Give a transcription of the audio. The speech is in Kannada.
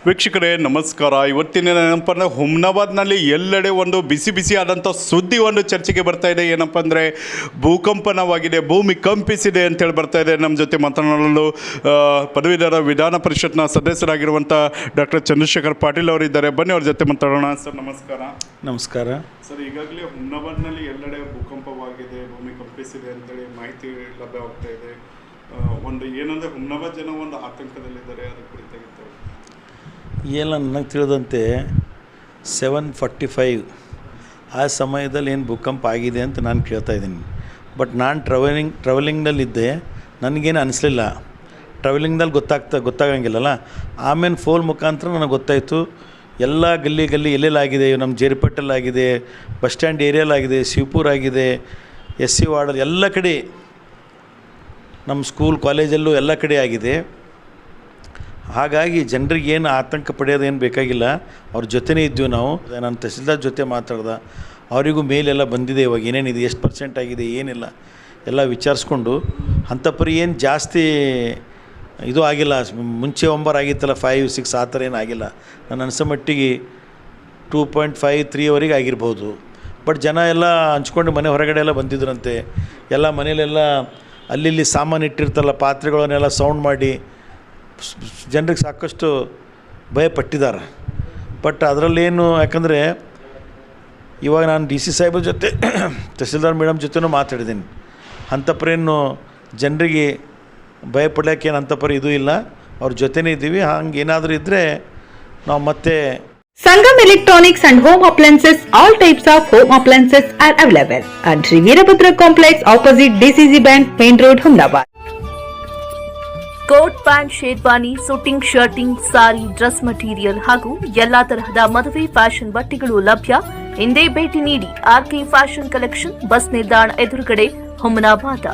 ವೀಕ್ಷಕರೇ ನಮಸ್ಕಾರ. ಇವತ್ತಿನ ಏನಪ್ಪ ಅಂದರೆ ಹುಮ್ನಾಬಾದ್ನಲ್ಲಿ ಎಲ್ಲೆಡೆ ಒಂದು ಬಿಸಿ ಬಿಸಿ ಆದಂಥ ಸುದ್ದಿ ಒಂದು ಚರ್ಚೆಗೆ ಬರ್ತಾ ಇದೆ. ಏನಪ್ಪ ಅಂದರೆ ಭೂಕಂಪನವಾಗಿದೆ, ಭೂಮಿ ಕಂಪಿಸಿದೆ ಅಂತೇಳಿ ಬರ್ತಾ ಇದೆ. ನಮ್ಮ ಜೊತೆ ಮಾತನಾಡಲು ಪದವೀಧರ ವಿಧಾನ ಪರಿಷತ್ನ ಸದಸ್ಯರಾಗಿರುವಂಥ ಡಾಕ್ಟರ್ ಚಂದ್ರಶೇಖರ್ ಪಾಟೀಲ್ ಅವರಿದ್ದಾರೆ. ಬನ್ನಿ ಅವ್ರ ಜೊತೆ ಮಾತಾಡೋಣ. ಸರ್ ನಮಸ್ಕಾರ. ನಮಸ್ಕಾರ ಸರ್, ಈಗಾಗಲೇ ಹುಮ್ನಾಬಾದ್ನಲ್ಲಿ ಎಲ್ಲೆಡೆ ಭೂಕಂಪವಾಗಿದೆ, ಭೂಮಿ ಕಂಪಿಸಿದೆ ಅಂತೇಳಿ ಮಾಹಿತಿ ಲಭ್ಯವಾಗ್ತಾ ಇದೆ. ಒಂದು ಏನಂದರೆ ಹುಮ್ನಾಬಾದ್ ಜನ ಒಂದು ಆತಂಕದಲ್ಲಿದ್ದಾರೆ, ಅದ್ರ ಕುರಿತಾಗಿ ಎಲ್ಲ ನನಗೆ ತಿಳಿದಂತೆ 7:45 ಆ ಸಮಯದಲ್ಲಿ ಏನು ಭೂಕಂಪ ಆಗಿದೆ ಅಂತ ನಾನು ಕೇಳ್ತಾ ಇದ್ದೀನಿ. ಬಟ್ ನಾನು ಟ್ರಾವೆಲಿಂಗ್ನಲ್ಲಿದ್ದೆ, ನನಗೇನು ಅನಿಸ್ಲಿಲ್ಲ. ಟ್ರಾವೆಲಿಂಗ್ನಲ್ಲಿ ಗೊತ್ತಾಗಂಗಿಲ್ಲಲ್ಲ. ಆಮೇಲೆ ಫೋನ್ ಮುಖಾಂತರ ನನಗೆ ಗೊತ್ತಾಯಿತು ಎಲ್ಲ ಗಲ್ಲಿ ಎಲ್ಲೆಲ್ಲಾಗಿದೆ. ನಮ್ಮ ಜೇರಿಪಟ್ಟಲ್ಲಾಗಿದೆ, ಬಸ್ ಸ್ಟ್ಯಾಂಡ್ ಏರಿಯಲ್ಲಾಗಿದೆ, ಶಿವಪುರ ಆಗಿದೆ, SC ವಾರ್ಡಲ್ಲಿ ಎಲ್ಲ ಕಡೆ, ನಮ್ಮ ಸ್ಕೂಲ್ ಕಾಲೇಜಲ್ಲೂ ಎಲ್ಲ ಕಡೆ ಆಗಿದೆ. ಹಾಗಾಗಿ ಜನರಿಗೆ ಏನು ಆತಂಕ ಪಡೆಯೋದೇನು ಬೇಕಾಗಿಲ್ಲ. ಅವ್ರ ಜೊತೆನೇ ಇದ್ದೀವಿ ನಾವು. ನಾನು ತಹಸೀಲ್ದಾರ್ ಜೊತೆ ಮಾತಾಡ್ದೆ, ಅವರಿಗೂ ಮೇಲೆಲ್ಲ ಬಂದಿದೆ. ಇವಾಗ ಏನೇನಿದೆ, ಎಷ್ಟು % ಆಗಿದೆ, ಏನಿಲ್ಲ ಎಲ್ಲ ವಿಚಾರಿಸ್ಕೊಂಡು ಅಂಥಪರಿ ಏನು ಜಾಸ್ತಿ ಇದು ಆಗಿಲ್ಲ. ಮುಂಚೆ ಆಗಿತ್ತಲ್ಲ 5, 6 ಆ ಥರ ಏನು ಆಗಿಲ್ಲ. ನಾನು ಅನಿಸೋ ಮಟ್ಟಿಗೆ 2.5, 3ವರೆಗೆ ಆಗಿರ್ಬೋದು. ಬಟ್ ಜನ ಎಲ್ಲ ಹಂಚ್ಕೊಂಡು ಮನೆ ಹೊರಗಡೆ ಎಲ್ಲ ಬಂದಿದ್ರಂತೆ. ಎಲ್ಲ ಮನೇಲೆಲ್ಲ ಅಲ್ಲಿ ಸಾಮಾನು ಇಟ್ಟಿರ್ತಾರಲ್ಲ, ಪಾತ್ರೆಗಳನ್ನೆಲ್ಲ ಸೌಂಡ್ ಮಾಡಿ ಜನರಿಗೆ ಸಾಕಷ್ಟು ಭಯಪಟ್ಟಿದ್ದಾರೆ. ಬಟ್ ಅದರಲ್ಲೇನು, ಯಾಕಂದರೆ ಇವಾಗ ನಾನು DC ಸಾಹೇಬ್ರ ಜೊತೆ ತಹಸೀಲ್ದಾರ್ ಮೇಡಮ್ ಜೊತೆನೂ ಮಾತಾಡಿದ್ದೀನಿ. ಅಂಥಪ್ಪರೇನು ಜನರಿಗೆ ಭಯಪಡೋಕ್ಕೇನು ಅಂಥಪ್ಪರ ಇದು ಇಲ್ಲ. ಅವ್ರ ಜೊತೆನೇ ಇದ್ದೀವಿ. ಹಂಗೆ ಏನಾದರೂ ಇದ್ದರೆ ನಾವು ಮತ್ತೆ Sangam Electronics and Home Appliances, all types of home appliances are available at Sri Veerabhadra Complex opposite DCC Bank, Main Road, Humnabad. Coat pant, sherwani, suiting, shirting, sari, dress material ಹಾಗೂ ಎಲ್ಲಾ ತರಹದ ಮದುವೆ ಫ್ಯಾಷನ್ ಬಟ್ಟೆಗಳು ಲಭ್ಯ. ಹಿಂದೆ ಭೇಟಿ ನೀಡಿ RK ಫ್ಯಾಷನ್ ಕಲೆಕ್ಷನ್, ಬಸ್ ನಿಲ್ದಾಣ ಎದುರುಗಡೆ, ಹುಮನಾಬಾದ.